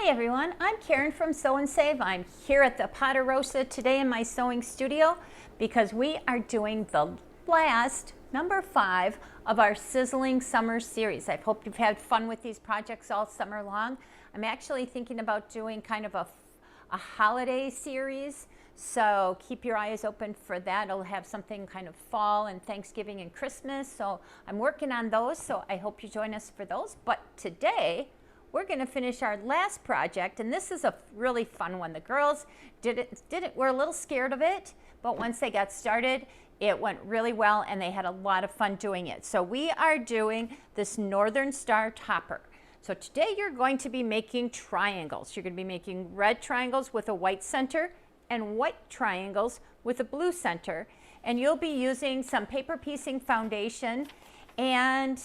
Hi everyone, I'm Karen from Sew and Save. I'm here at the Ponderosa today in my sewing studio because we are doing the last, number 5 of our Sizzling Summer Series. I hope you've had fun with these projects all summer long. I'm actually thinking about doing kind of a holiday series, so keep your eyes open for that. It'll have something kind of fall and Thanksgiving and Christmas, so I'm working on those, so I hope you join us for those. But today, we're going to finish our last project, and this is a really fun one. The girls were a little scared of it, but once they got started, it went really well, and they had a lot of fun doing it. So we are doing this Northern Star topper. So today you're going to be making triangles. You're going to be making red triangles with a white center and white triangles with a blue center, and you'll be using some paper piecing foundation and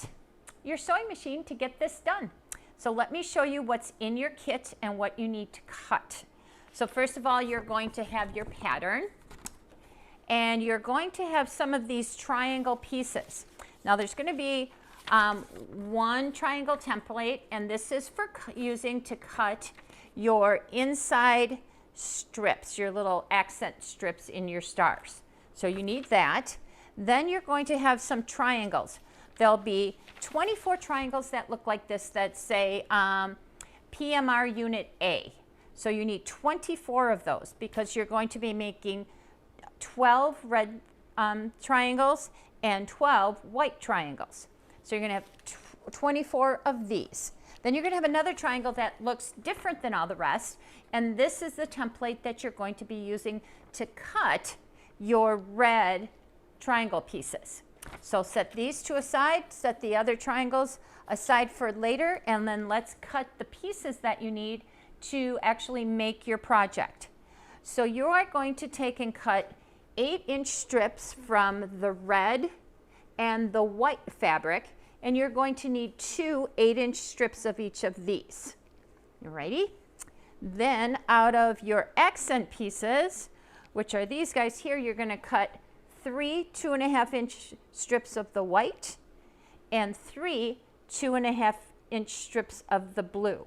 your sewing machine to get this done. So let me show you what's in your kit and what you need to cut. So first of all, you're going to have your pattern, and you're going to have some of these triangle pieces. Now there's going to be one triangle template, and this is for using to cut your inside strips, your little accent strips in your stars. So you need that. Then you're going to have some triangles. There'll be 24 triangles that look like this that say PMR Unit A. So you need 24 of those because you're going to be making 12 red triangles and 12 white triangles. So you're going to have 24 of these. Then you're going to have another triangle that looks different than all the rest, and this is the template that you're going to be using to cut your red triangle pieces. So set these to aside, set the other triangles aside for later, and then let's cut the pieces that you need to actually make your project. So you are going to take and cut 8-inch strips from the red and the white fabric, and you're going to need 2 8-inch strips of each of these. You ready? Then out of your accent pieces, which are these guys here, you're going to cut 3 2.5-inch strips of the white and 3 2.5-inch strips of the blue.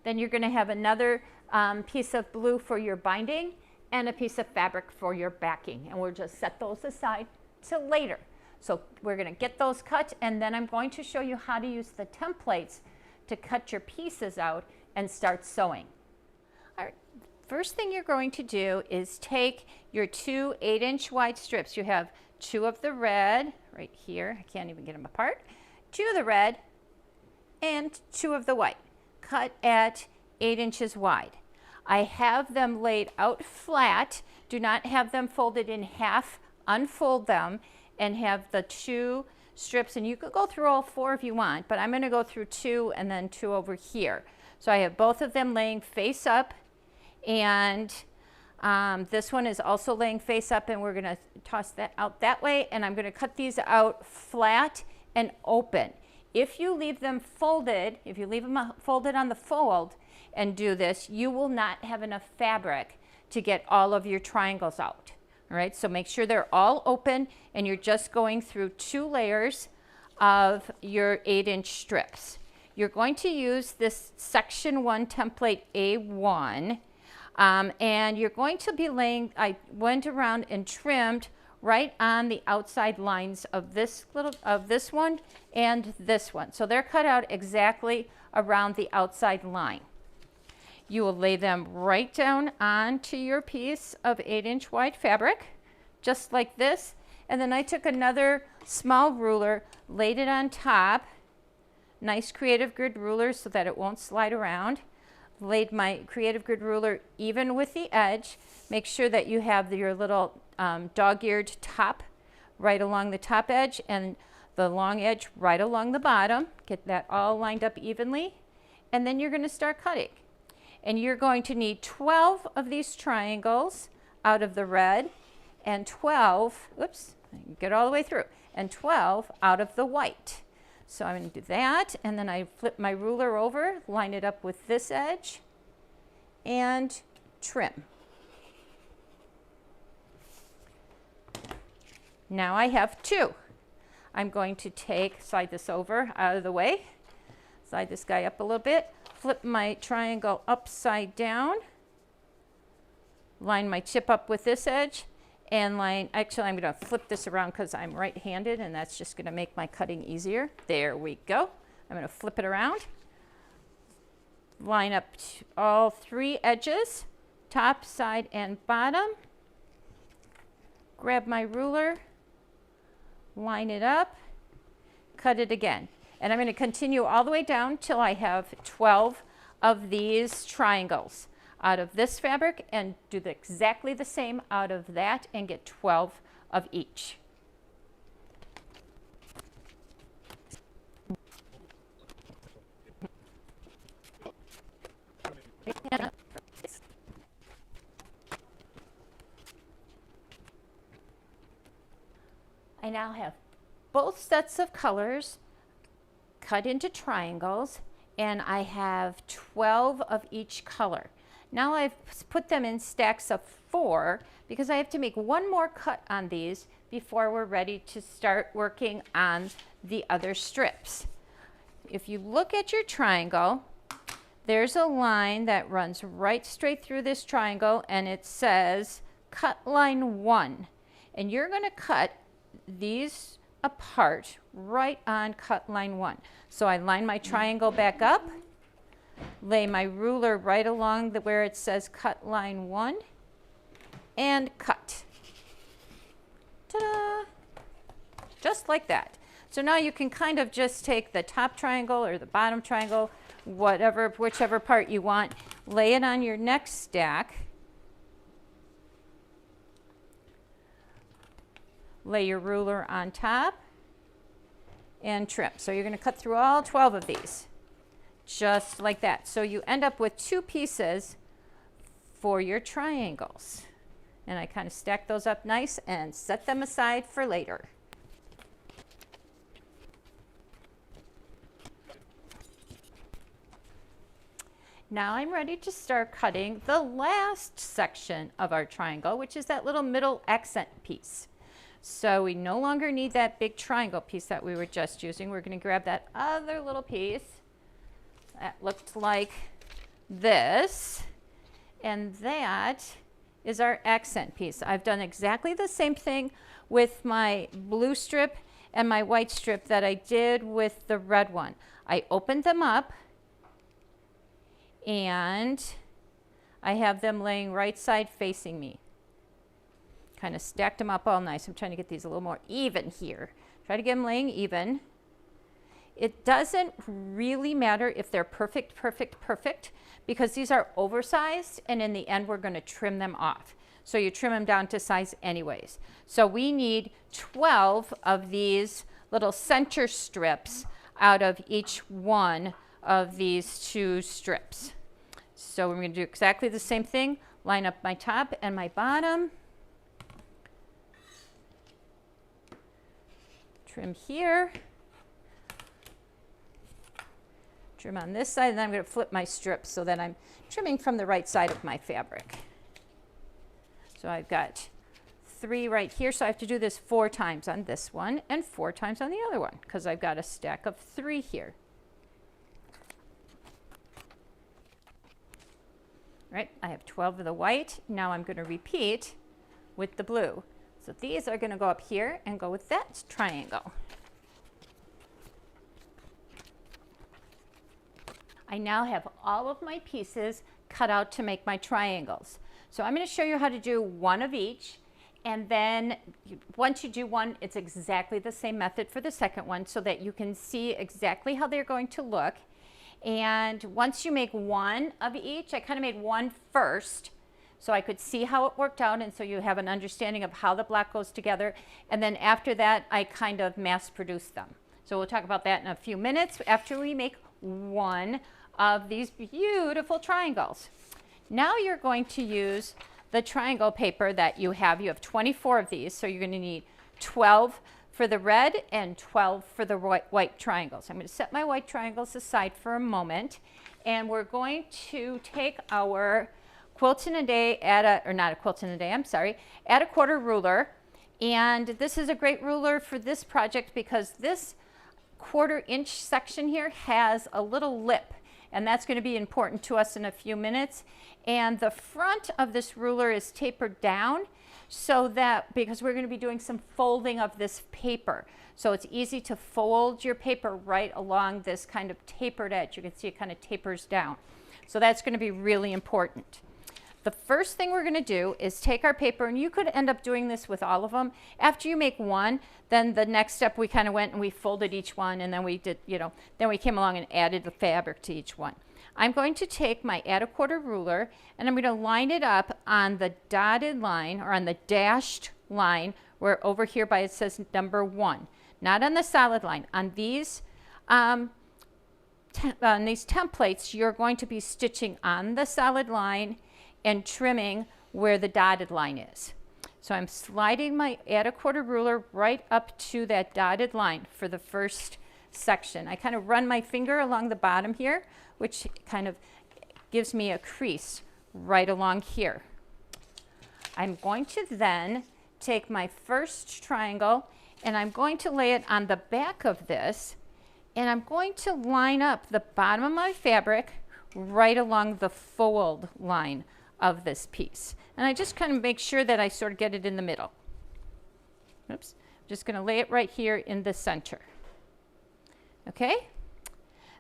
Then you're going to have another piece of blue for your binding and a piece of fabric for your backing, and we'll just set those aside till later. So we're going to get those cut, and then I'm going to show you how to use the templates to cut your pieces out and start sewing. All right. First thing you're going to do is take your 2 8-inch wide strips. You have 2 of the red right here. I can't even get them apart. 2 of the red and 2 of the white, cut at 8 inches wide. I have them laid out flat. Do not have them folded in half. Unfold them and have the 2 strips, and you could go through all 4 if you want, but I'm going to go through 2 and then 2 over here. So I have both of them laying face up, and this one is also laying face up, and we're going to toss that out that way, and I'm going to cut these out flat and open. If you leave them folded, if you leave them folded on the fold and do this, you will not have enough fabric to get all of your triangles out. All right, so make sure they're all open, and you're just going through 2 layers of your 8-inch strips. You're going to use this section 1 template A1. And you're going to be laying, I went around and trimmed right on the outside lines of this one and this one. So they're cut out exactly around the outside line. You will lay them right down onto your piece of 8-inch wide fabric, just like this. And then I took another small ruler, laid it on top, nice creative grid ruler so that it won't slide around. Laid my creative grid ruler even with the edge. Make sure that you have your little dog-eared top right along the top edge and the long edge right along the bottom. Get that all lined up evenly, and then you're going to start cutting. And you're going to need 12 of these triangles out of the red and 12, oops, get all the way through, and 12 out of the white. So I'm going to do that, and then I flip my ruler over, line it up with this edge, and trim. Now I have 2. I'm going to slide this over out of the way, slide this guy up a little bit, flip my triangle upside down, line my tip up with this edge, and line, actually I'm going to flip this around because I'm right-handed, and that's just going to make my cutting easier. There we go. I'm going to flip it around, line up all 3 edges, top, side, and bottom. Grab my ruler, line it up, cut it again. And I'm going to continue all the way down till I have 12 of these triangles out of this fabric, and do exactly the same out of that and get 12 of each. I now have both sets of colors cut into triangles, and I have 12 of each color. Now I've put them in stacks of 4 because I have to make one more cut on these before we're ready to start working on the other strips. If you look at your triangle, there's a line that runs right straight through this triangle, and it says cut line 1. And you're going to cut these apart right on cut line 1. So I line my triangle back up, lay my ruler right along where it says cut line 1, and cut. Ta-da! Just like that. So now you can kind of just take the top triangle or the bottom triangle, whichever part you want, lay it on your next stack, lay your ruler on top, and trim. So you're going to cut through all 12 of these, just like that. So you end up with 2 pieces for your triangles. And I kind of stack those up nice and set them aside for later. Now I'm ready to start cutting the last section of our triangle, which is that little middle accent piece. So we no longer need that big triangle piece that we were just using. We're going to grab that other little piece that looked like this, and that is our accent piece. I've done exactly the same thing with my blue strip and my white strip that I did with the red one. I opened them up, and I have them laying right side facing me. Kind of stacked them up all nice. I'm trying to get these a little more even here. Try to get them laying even. It doesn't really matter if they're perfect, because these are oversized, and in the end we're going to trim them off. So you trim them down to size anyways. So we need 12 of these little center strips out of each one of these 2 strips. So we're going to do exactly the same thing. Line up my top and my bottom. Trim here. Trim on this side, and then I'm going to flip my strips so that I'm trimming from the right side of my fabric. So I've got 3 right here, so I have to do this 4 times on this one and 4 times on the other one because I've got a stack of 3 here. Right, I have 12 of the white. Now I'm going to repeat with the blue. So these are going to go up here and go with that triangle. I now have all of my pieces cut out to make my triangles. So I'm going to show you how to do one of each, and then once you do one, it's exactly the same method for the second one so that you can see exactly how they're going to look. And once you make one of each, I kind of made one first so I could see how it worked out, and so you have an understanding of how the block goes together. And then after that, I kind of mass produced them. So we'll talk about that in a few minutes after we make one of these beautiful triangles. Now you're going to use the triangle paper that you have. You have 24 of these, so you're going to need 12 for the red and 12 for the white triangles. I'm going to set my white triangles aside for a moment, and we're going to take our quilt in a day add a quarter ruler. And this is a great ruler for this project because this 1/4 inch section here has a little lip, and that's going to be important to us in a few minutes. And the front of this ruler is tapered down so that, because we're going to be doing some folding of this paper. So it's easy to fold your paper right along this kind of tapered edge. You can see it kind of tapers down. So that's going to be really important. The first thing we're going to do is take our paper, and you could end up doing this with all of them. After you make one, then the next step we kind of went and we folded each one, and then we did, then we came along and added the fabric to each one. I'm going to take my add a quarter ruler, and I'm going to line it up on the dotted line, or on the dashed line, where over here by it says number 1. Not on the solid line. On these templates, you're going to be stitching on the solid line and trimming where the dotted line is. So I'm sliding my add a quarter ruler right up to that dotted line for the first section. I kind of run my finger along the bottom here, which kind of gives me a crease right along here. I'm going to then take my first triangle, and I'm going to lay it on the back of this, and I'm going to line up the bottom of my fabric right along the fold line of this piece. And I just kind of make sure that I sort of get it in the middle. Oops. I'm just going to lay it right here in the center. Okay?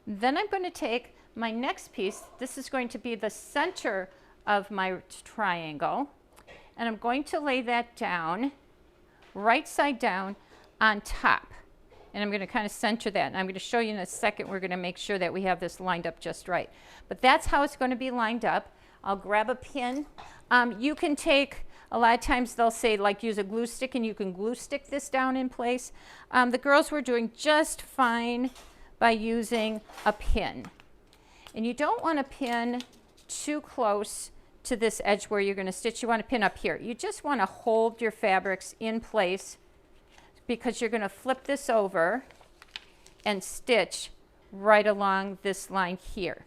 Then I'm going to take my next piece. This is going to be the center of my triangle. And I'm going to lay that down, right side down, on top. And I'm going to kind of center that. And I'm going to show you in a second. We're going to make sure that we have this lined up just right. But that's how it's going to be lined up. I'll grab a pin. You can take, a lot of times they'll say like use a glue stick, and you can glue stick this down in place. The girls were doing just fine by using a pin. And you don't want to pin too close to this edge where you're going to stitch. You want to pin up here. You just want to hold your fabrics in place, because you're going to flip this over and stitch right along this line here.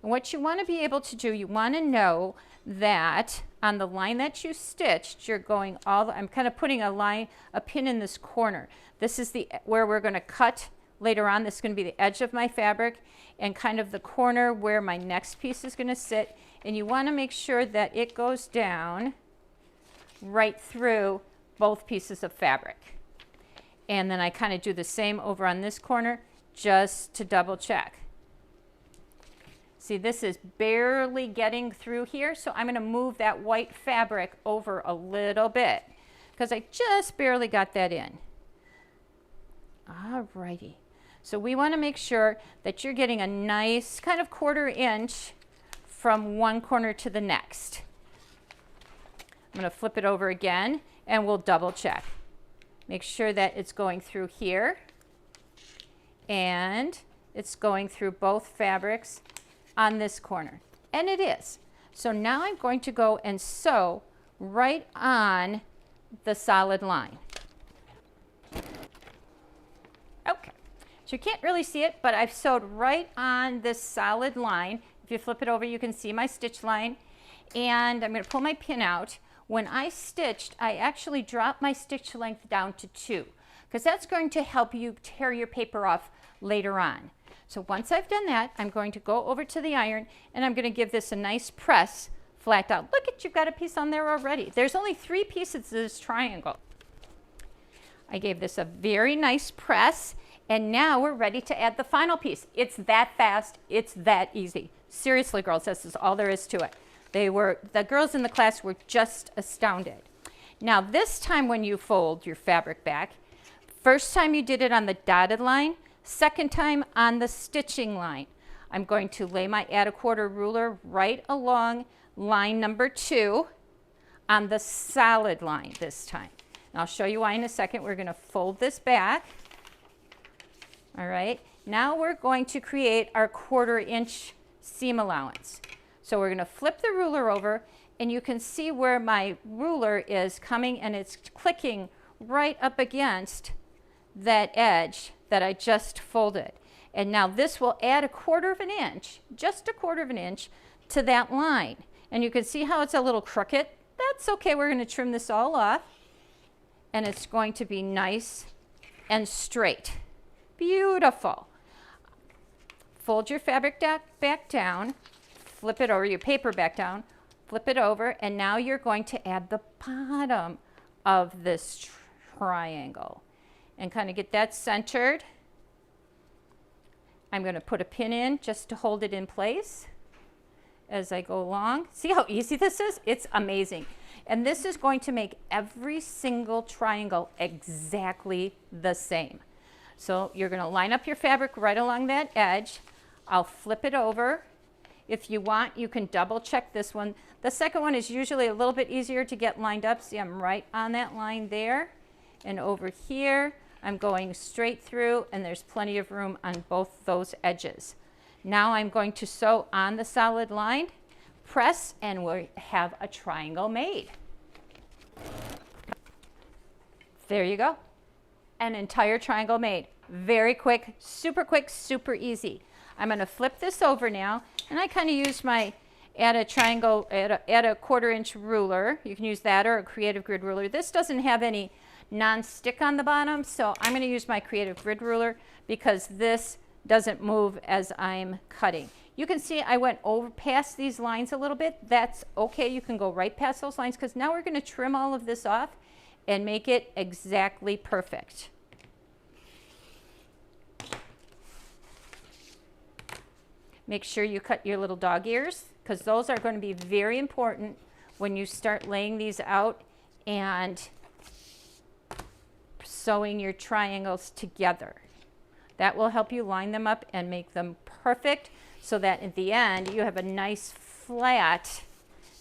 And what you want to be able to do, you want to know that on the line that you stitched, you're going I'm kind of putting a pin in this corner. This is where we're going to cut later on. This is going to be the edge of my fabric and kind of the corner where my next piece is going to sit. And you want to make sure that it goes down right through both pieces of fabric. And then I kind of do the same over on this corner just to double check. See, this is barely getting through here, so I'm going to move that white fabric over a little bit because I just barely got that in. All righty. So we want to make sure that you're getting a nice kind of 1/4 inch from one corner to the next. I'm going to flip it over again, and we'll double check. Make sure that it's going through here, and it's going through both fabrics on this corner. And it is. So now I'm going to go and sew right on the solid line. Okay. So you can't really see it, but I've sewed right on this solid line. If you flip it over, you can see my stitch line. And I'm going to pull my pin out. When I stitched, I actually dropped my stitch length down to 2, because that's going to help you tear your paper off later on. So once I've done that, I'm going to go over to the iron, and I'm going to give this a nice press flat out. Look at, you've got a piece on there already. There's only 3 pieces of this triangle. I gave this a very nice press, and now we're ready to add the final piece. It's that fast. It's that easy. Seriously, girls, this is all there is to it. The girls in the class were just astounded. Now this time when you fold your fabric back, first time you did it on the dotted line, second time on the stitching line. I'm going to lay my add a 1/4 ruler right along line number 2 on the solid line this time. And I'll show you why in a second. We're going to fold this back. All right, now we're going to create our 1/4 inch seam allowance. So we're going to flip the ruler over, and you can see where my ruler is coming, and it's clicking right up against that edge that I just folded. And now this will add a 1/4 inch, just a 1/4 inch to that line. And you can see how it's a little crooked. That's okay, we're going to trim this all off, and it's going to be nice and straight. Beautiful. fold your fabric back down, flip it over, your paper back down, flip it over, and now you're going to add the bottom of this triangle and kind of get that centered. I'm going to put a pin in just to hold it in place as I go along. See how easy this is? It's amazing. And this is going to make every single triangle exactly the same. So you're going to line up your fabric right along that edge. I'll flip it over. If you want, you can double check this one. The second one is usually a little bit easier to get lined up. See, I'm right on that line there. And over here, I'm going straight through, and there's plenty of room on both those edges. Now I'm going to sew on the solid line, press, and we'll have a triangle made. There you go. An entire triangle made. Very quick, super easy. I'm going to flip this over now, and I kind of use my add a 1/4 inch ruler. You can use that or a creative grid ruler. This doesn't have any non-stick on the bottom, so I'm going to use my creative grid ruler because this doesn't move as I'm cutting. You can see I went over past these lines a little bit. That's okay. You can go right past those lines because now we're going to trim all of this off and make it exactly perfect. Make sure you cut your little dog ears because those are going to be very important when you start laying these out and sewing your triangles together. That will help you line them up and make them perfect so that at the end you have a nice flat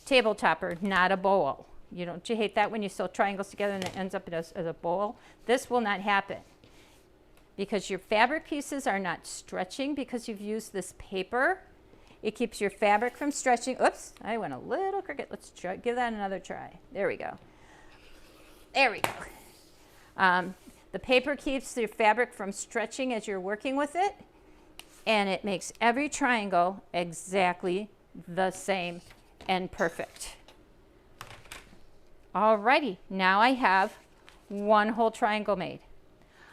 table topper, not a bowl. Don't you hate that when you sew triangles together and it ends up as a bowl? This will not happen because your fabric pieces are not stretching because you've used this paper. It keeps your fabric from stretching. Oops, I went a little crooked. Let's give that another try. There we go. There we go. The paper keeps your fabric from stretching as you're working with it, and it makes every triangle exactly the same and perfect. Alrighty, now I have one whole triangle made.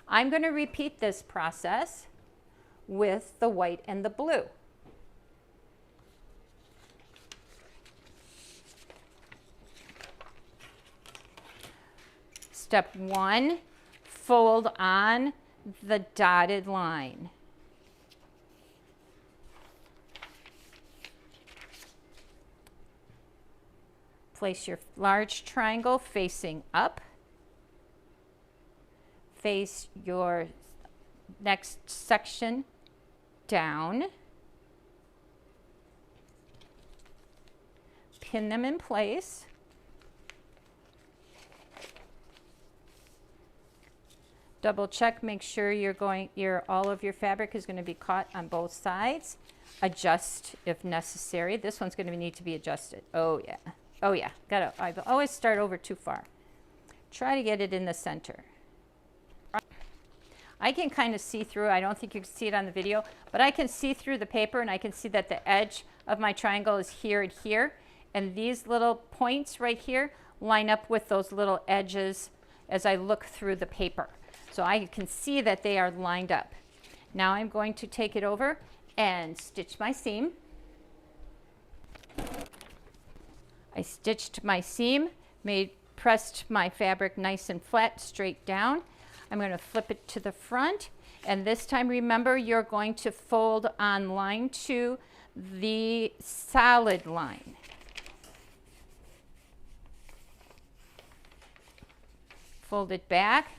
I'm going to repeat this process with the white and the blue. Step 1, fold on the dotted line. Place your large triangle facing up. Face your next section down. Pin them in place. Double check, make sure all of your fabric is going to be caught on both sides. Adjust if necessary. This one's going to need to be adjusted. Oh yeah. Oh yeah. I always start over too far. Try to get it in the center. I can kind of see through. I don't think you can see it on the video, but I can see through the paper and I can see that the edge of my triangle is here and here. And these little points right here line up with those little edges as I look through the paper. So I can see that they are lined up. Now I'm going to take it over and stitch my seam. I stitched my seam, pressed my fabric nice and flat straight down. I'm going to flip it to the front, and this time remember you're going to fold on line 2 the solid line. Fold it back.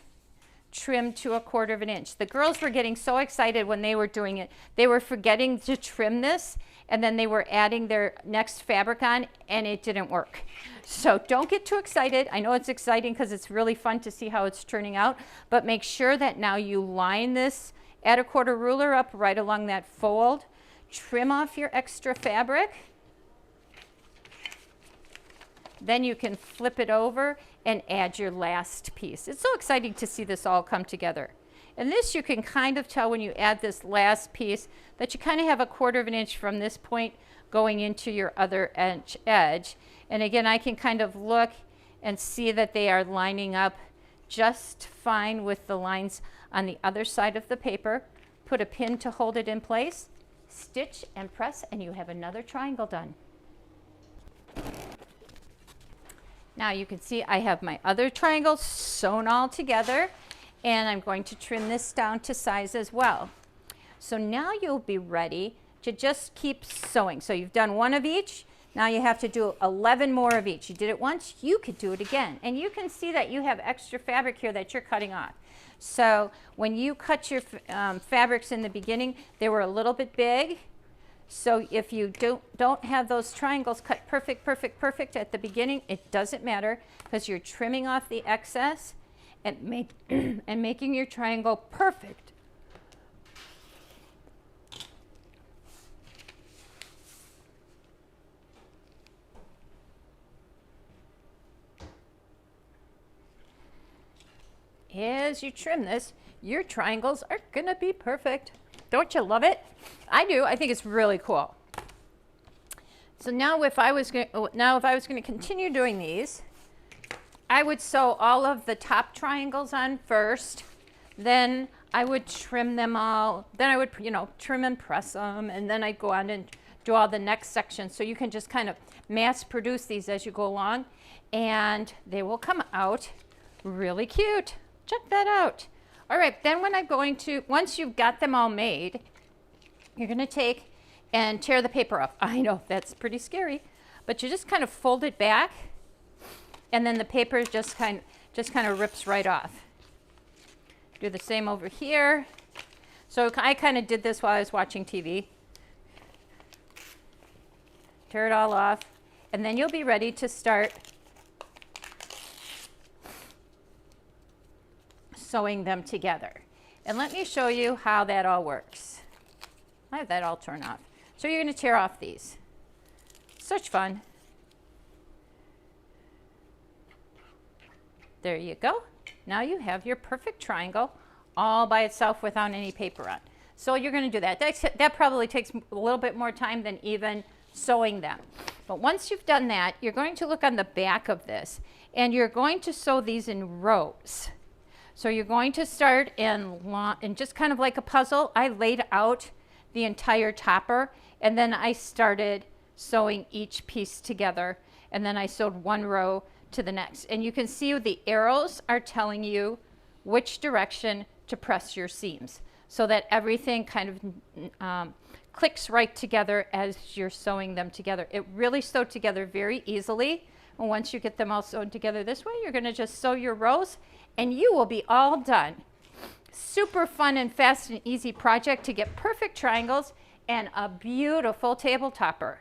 Trim to 1/4 inch. The girls were getting so excited when they were doing it. They were forgetting to trim this, and then they were adding their next fabric on, and it didn't work. So don't get too excited. I know it's exciting because it's really fun to see how it's turning out, but make sure that now you line this at 1/4 ruler up right along that fold. Trim off your extra fabric. Then you can flip it over and add your last piece. It's so exciting to see this all come together. And this you can kind of tell when you add this last piece that you kind of have 1/4 inch from this point going into your other edge. And again, I can kind of look and see that they are lining up just fine with the lines on the other side of the paper. Put a pin to hold it in place. stitch and press, and you have another triangle done. Now you can see I have my other triangles sewn all together, and I'm going to trim this down to size as well. So now you'll be ready to just keep sewing. So you've done one of each. Now you have to do 11 more of each. You did it once, you could do it again. And you can see that you have extra fabric here that you're cutting off. So when you cut your fabrics in the beginning, they were a little bit big. So if you don't have those triangles cut perfect at the beginning, it doesn't matter, because you're trimming off the excess and making your triangle perfect. As you trim this, your triangles are gonna be perfect. Don't you love it? I do. I think it's really cool. So now if I was going to continue doing these, I would sew all of the top triangles on first. Then I would trim them all. Then I would, trim and press them, and then I'd go on and do all the next section. So you can just kind of mass produce these as you go along, and they will come out really cute. Check that out. All right, then once you've got them all made, you're gonna take and tear the paper up. I know, that's pretty scary, but you just kind of fold it back, and then the paper just kind of rips right off. Do the same over here. So I kind of did this while I was watching TV. Tear it all off, and then you'll be ready to start sewing them together. And let me show you how that all works. I have that all torn off. So you're going to tear off these. Such fun. There you go. Now you have your perfect triangle all by itself without any paper on. So you're going to do that. That probably takes a little bit more time than even sewing them. But once you've done that, you're going to look on the back of this, and you're going to sew these in rows. So you're going to start in just kind of like a puzzle. I laid out the entire topper, and then I started sewing each piece together, and then I sewed one row to the next. And you can see the arrows are telling you which direction to press your seams, so that everything kind of clicks right together as you're sewing them together. It really sewed together very easily. And once you get them all sewn together this way, you're going to just sew your rows, and you will be all done. Super fun and fast and easy project to get perfect triangles and a beautiful table topper.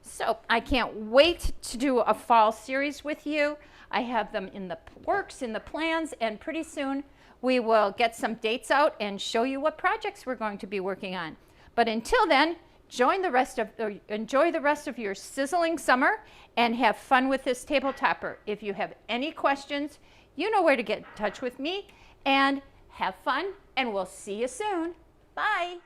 So I can't wait to do a fall series with you. I have them in the works, in the plans, and pretty soon we will get some dates out and show you what projects we're going to be working on. But until then, enjoy the rest of your sizzling summer and have fun with this table topper. If you have any questions, you know where to get in touch with me, and have fun, and we'll see you soon. Bye.